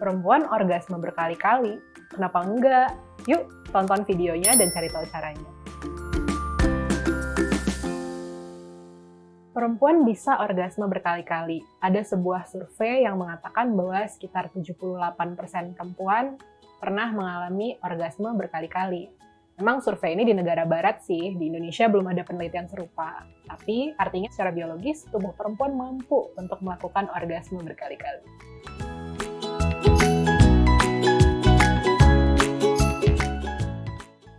Perempuan orgasme berkali-kali. Kenapa enggak? Yuk, tonton videonya dan cari tahu caranya. Perempuan bisa orgasme berkali-kali. Ada sebuah survei yang mengatakan bahwa sekitar 78% perempuan pernah mengalami orgasme berkali-kali. Memang survei ini di negara barat sih, di Indonesia belum ada penelitian serupa. Tapi artinya secara biologis, tubuh perempuan mampu untuk melakukan orgasme berkali-kali.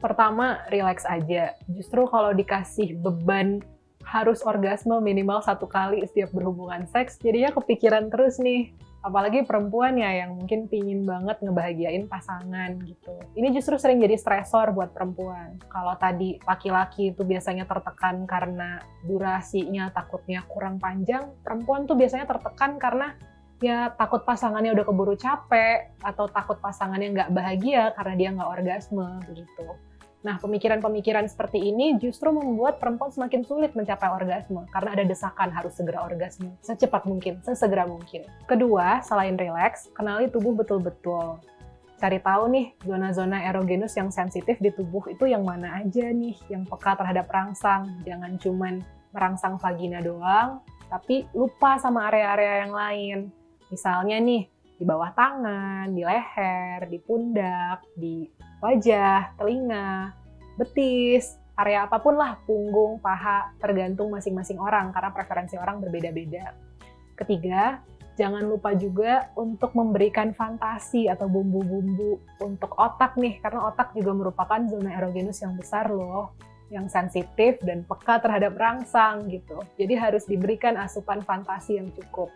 Pertama, relax aja. Justru kalau dikasih beban harus orgasme minimal 1 kali setiap berhubungan seks, jadinya kepikiran terus nih. Apalagi perempuan ya yang mungkin pingin banget ngebahagiain pasangan gitu. Ini justru sering jadi stresor buat perempuan. Kalau tadi laki-laki itu biasanya tertekan karena durasinya takutnya kurang panjang, perempuan tuh biasanya tertekan karena ya takut pasangannya udah keburu capek, atau takut pasangannya nggak bahagia karena dia nggak orgasme begitu. Nah, pemikiran-pemikiran seperti ini justru membuat perempuan semakin sulit mencapai orgasme karena ada desakan harus segera orgasme, secepat mungkin, sesegera mungkin. Kedua, selain rileks, kenali tubuh betul-betul. Cari tahu nih, zona-zona erogenus yang sensitif di tubuh itu yang mana aja nih, yang peka terhadap rangsang. Jangan cuman merangsang vagina doang, tapi lupa sama area-area yang lain. Misalnya nih, di bawah tangan, di leher, di pundak, di wajah, telinga, betis, area apapun lah, punggung, paha, tergantung masing-masing orang karena preferensi orang berbeda-beda. Ketiga, jangan lupa juga untuk memberikan fantasi atau bumbu-bumbu untuk otak nih, karena otak juga merupakan zona erogenus yang besar loh, yang sensitif dan peka terhadap rangsang gitu. Jadi harus diberikan asupan fantasi yang cukup.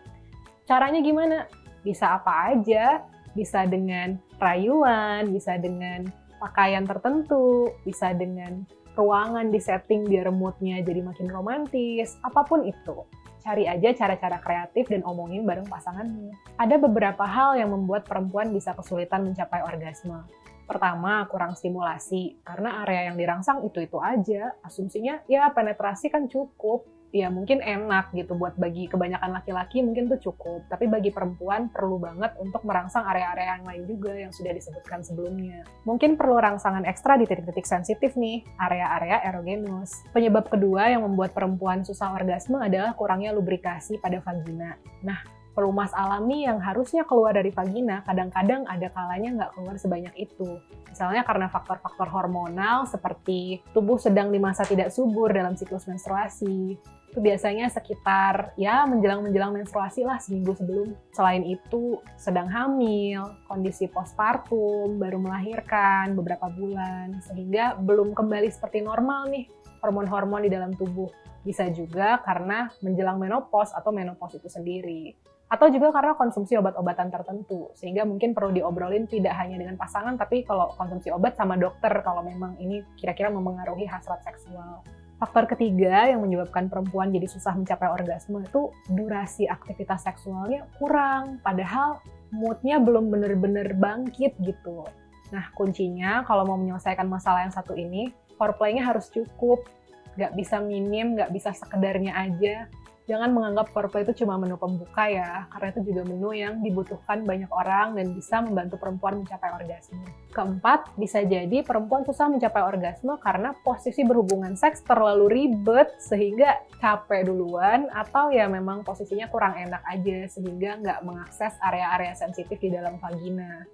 Caranya gimana? Bisa apa aja, bisa dengan rayuan, bisa dengan pakaian tertentu, bisa dengan ruangan di setting biar moodnya jadi makin romantis, apapun itu. Cari aja cara-cara kreatif dan omongin bareng pasanganmu. Ada beberapa hal yang membuat perempuan bisa kesulitan mencapai orgasme. Pertama, kurang stimulasi, karena area yang dirangsang itu-itu aja. Asumsinya, ya penetrasi kan cukup. Ya mungkin enak gitu buat bagi kebanyakan laki-laki mungkin tuh cukup, tapi bagi perempuan perlu banget untuk merangsang area-area yang lain juga yang sudah disebutkan sebelumnya. Mungkin perlu rangsangan ekstra di titik-titik sensitif nih, area-area erogenus. Penyebab kedua yang membuat perempuan susah orgasme adalah kurangnya lubrikasi pada vagina. Nah, pelumas alami yang harusnya keluar dari vagina kadang-kadang ada kalanya nggak keluar sebanyak itu. Misalnya karena faktor-faktor hormonal seperti tubuh sedang di masa tidak subur dalam siklus menstruasi. Itu biasanya sekitar ya menjelang menstruasi lah seminggu sebelum. Selain itu sedang hamil, kondisi postpartum, baru melahirkan beberapa bulan, sehingga belum kembali seperti normal nih hormon-hormon di dalam tubuh. Bisa juga karena menjelang menopause atau menopause itu sendiri. Atau juga karena konsumsi obat-obatan tertentu, sehingga mungkin perlu diobrolin tidak hanya dengan pasangan, tapi kalau konsumsi obat sama dokter kalau memang ini kira-kira memengaruhi hasrat seksual. Faktor ketiga yang menyebabkan perempuan jadi susah mencapai orgasme itu durasi aktivitas seksualnya kurang, padahal moodnya belum bener-bener bangkit gitu. Nah, kuncinya kalau mau menyelesaikan masalah yang satu ini, foreplay-nya harus cukup, nggak bisa minim, nggak bisa sekedarnya aja. Jangan menganggap foreplay itu cuma menu pembuka ya, karena itu juga menu yang dibutuhkan banyak orang dan bisa membantu perempuan mencapai orgasme. Keempat, bisa jadi perempuan susah mencapai orgasme karena posisi berhubungan seks terlalu ribet sehingga capek duluan, atau ya memang posisinya kurang enak aja sehingga nggak mengakses area-area sensitif di dalam vagina.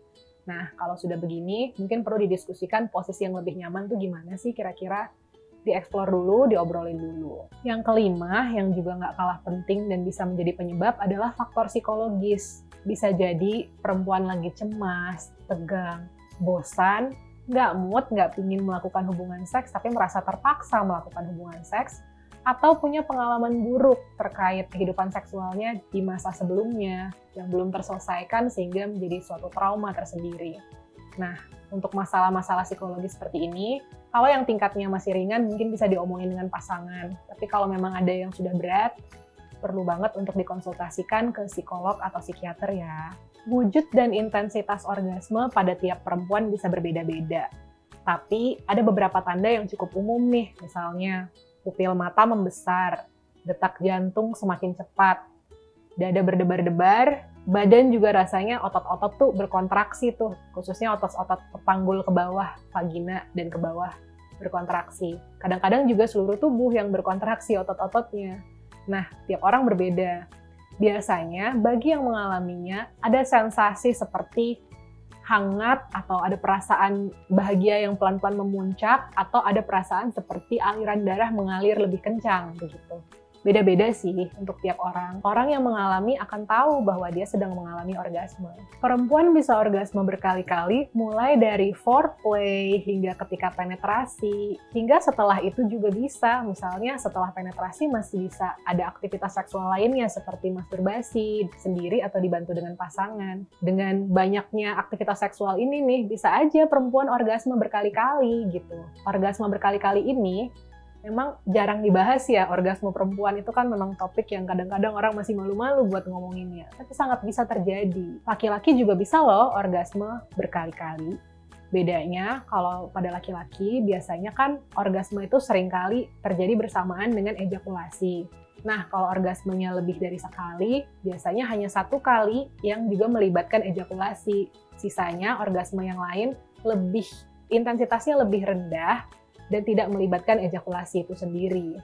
Nah, kalau sudah begini, mungkin perlu didiskusikan posisi yang lebih nyaman tuh gimana sih kira-kira. Dieksplor dulu, diobrolin dulu. Yang kelima, yang juga nggak kalah penting dan bisa menjadi penyebab adalah faktor psikologis. Bisa jadi perempuan lagi cemas, tegang, bosan, nggak mood, nggak pingin melakukan hubungan seks, tapi merasa terpaksa melakukan hubungan seks, atau punya pengalaman buruk terkait kehidupan seksualnya di masa sebelumnya yang belum terselesaikan sehingga menjadi suatu trauma tersendiri. Nah, untuk masalah-masalah psikologis seperti ini, kalau yang tingkatnya masih ringan mungkin bisa diomongin dengan pasangan. Tapi kalau memang ada yang sudah berat, perlu banget untuk dikonsultasikan ke psikolog atau psikiater ya. Wujud dan intensitas orgasme pada tiap perempuan bisa berbeda-beda. Tapi ada beberapa tanda yang cukup umum nih, misalnya pupil mata membesar, detak jantung semakin cepat, dada berdebar-debar, badan juga rasanya otot-otot tuh berkontraksi tuh, khususnya otot-otot panggul ke bawah, vagina dan ke bawah berkontraksi. Kadang-kadang juga seluruh tubuh yang berkontraksi otot-ototnya. Nah, tiap orang berbeda. Biasanya bagi yang mengalaminya ada sensasi seperti hangat atau ada perasaan bahagia yang pelan-pelan memuncak atau ada perasaan seperti aliran darah mengalir lebih kencang begitu. Beda-beda sih untuk tiap orang. Orang yang mengalami akan tahu bahwa dia sedang mengalami orgasme. Perempuan bisa orgasme berkali-kali, mulai dari foreplay hingga ketika penetrasi, hingga setelah itu juga bisa. Misalnya setelah penetrasi masih bisa ada aktivitas seksual lainnya seperti masturbasi, sendiri atau dibantu dengan pasangan. Dengan banyaknya aktivitas seksual ini nih, bisa aja perempuan orgasme berkali-kali gitu. Orgasme berkali-kali ini memang jarang dibahas ya, orgasme perempuan itu kan memang topik yang kadang-kadang orang masih malu-malu buat ngomonginnya. Tapi sangat bisa terjadi. Laki-laki juga bisa loh orgasme berkali-kali. Bedanya kalau pada laki-laki biasanya kan orgasme itu seringkali terjadi bersamaan dengan ejakulasi. Nah, kalau orgasmenya lebih dari sekali, biasanya hanya satu kali yang juga melibatkan ejakulasi. Sisanya orgasme yang lain intensitasnya lebih rendah dan tidak melibatkan ejakulasi itu sendiri.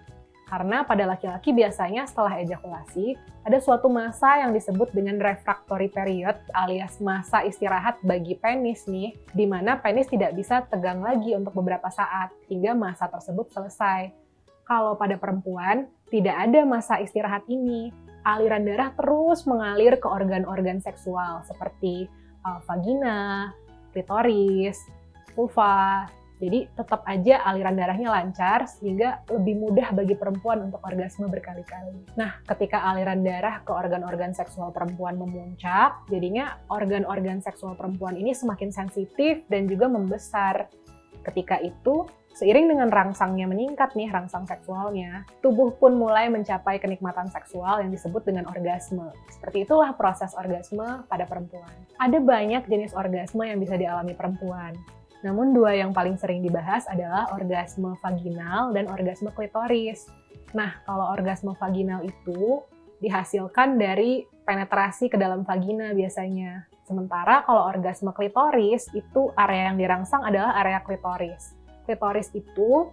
Karena pada laki-laki biasanya setelah ejakulasi, ada suatu masa yang disebut dengan refractory period alias masa istirahat bagi penis nih, di mana penis tidak bisa tegang lagi untuk beberapa saat, hingga masa tersebut selesai. Kalau pada perempuan, tidak ada masa istirahat ini. Aliran darah terus mengalir ke organ-organ seksual seperti vagina, klitoris, vulva. Jadi tetap aja aliran darahnya lancar sehingga lebih mudah bagi perempuan untuk orgasme berkali-kali. Nah, ketika aliran darah ke organ-organ seksual perempuan memuncak, jadinya organ-organ seksual perempuan ini semakin sensitif dan juga membesar. Ketika itu, seiring dengan rangsangnya meningkat nih, rangsang seksualnya, tubuh pun mulai mencapai kenikmatan seksual yang disebut dengan orgasme. Seperti itulah proses orgasme pada perempuan. Ada banyak jenis orgasme yang bisa dialami perempuan. Namun dua yang paling sering dibahas adalah orgasme vaginal dan orgasme klitoris. Nah, kalau orgasme vaginal itu dihasilkan dari penetrasi ke dalam vagina biasanya. Sementara kalau orgasme klitoris itu area yang dirangsang adalah area klitoris. Klitoris itu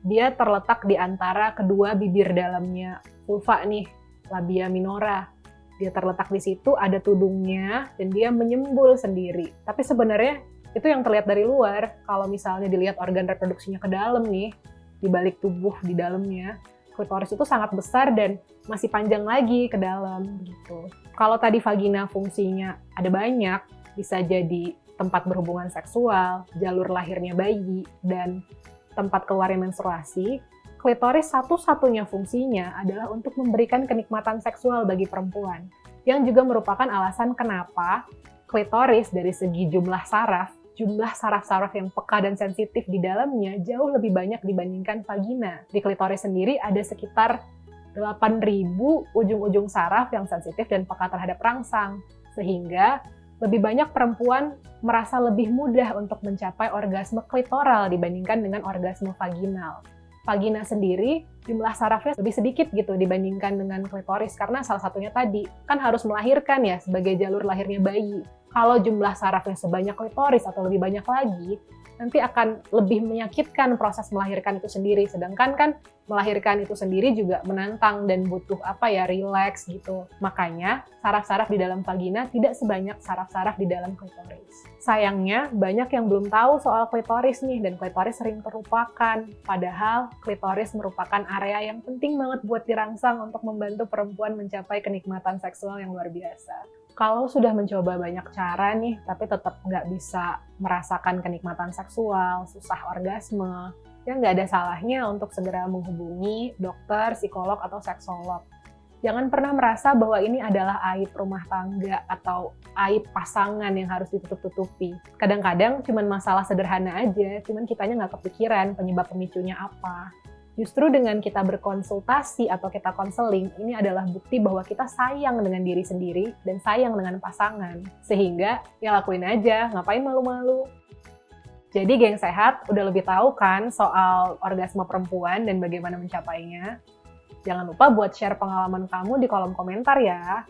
dia terletak di antara kedua bibir dalamnya vulva nih, labia minora. Dia terletak di situ, ada tudungnya, dan dia menyembul sendiri. Tapi sebenarnya itu yang terlihat dari luar. Kalau misalnya dilihat organ reproduksinya ke dalam nih, di balik tubuh di dalamnya, klitoris itu sangat besar dan masih panjang lagi ke dalam gitu. Kalau tadi vagina fungsinya ada banyak, bisa jadi tempat berhubungan seksual, jalur lahirnya bayi, dan tempat keluarnya menstruasi. Klitoris satu-satunya fungsinya adalah untuk memberikan kenikmatan seksual bagi perempuan, yang juga merupakan alasan kenapa klitoris dari segi jumlah saraf-saraf yang peka dan sensitif di dalamnya jauh lebih banyak dibandingkan vagina. Di klitoris sendiri ada sekitar 8.000 ujung-ujung saraf yang sensitif dan peka terhadap rangsang, sehingga lebih banyak perempuan merasa lebih mudah untuk mencapai orgasme klitoral dibandingkan dengan orgasme vaginal. Vagina sendiri jumlah sarafnya lebih sedikit gitu dibandingkan dengan klitoris, karena salah satunya tadi kan harus melahirkan ya sebagai jalur lahirnya bayi. Kalau jumlah sarafnya sebanyak klitoris atau lebih banyak lagi, nanti akan lebih menyakitkan proses melahirkan itu sendiri. Sedangkan kan melahirkan itu sendiri juga menantang dan butuh rileks gitu. Makanya saraf-saraf di dalam vagina tidak sebanyak saraf-saraf di dalam klitoris. Sayangnya banyak yang belum tahu soal klitoris nih, dan klitoris sering terlupakan. Padahal klitoris merupakan area yang penting banget buat dirangsang untuk membantu perempuan mencapai kenikmatan seksual yang luar biasa. Kalau sudah mencoba banyak cara nih, tapi tetap nggak bisa merasakan kenikmatan seksual, susah orgasme, ya nggak ada salahnya untuk segera menghubungi dokter, psikolog, atau seksolog. Jangan pernah merasa bahwa ini adalah aib rumah tangga atau aib pasangan yang harus ditutup-tutupi. Kadang-kadang cuma masalah sederhana aja, cuman kitanya nggak kepikiran penyebab pemicunya apa. Justru dengan kita berkonsultasi atau kita konseling, ini adalah bukti bahwa kita sayang dengan diri sendiri dan sayang dengan pasangan. Sehingga ya lakuin aja, ngapain malu-malu. Jadi geng sehat udah lebih tahu kan soal orgasme perempuan dan bagaimana mencapainya. Jangan lupa buat share pengalaman kamu di kolom komentar ya.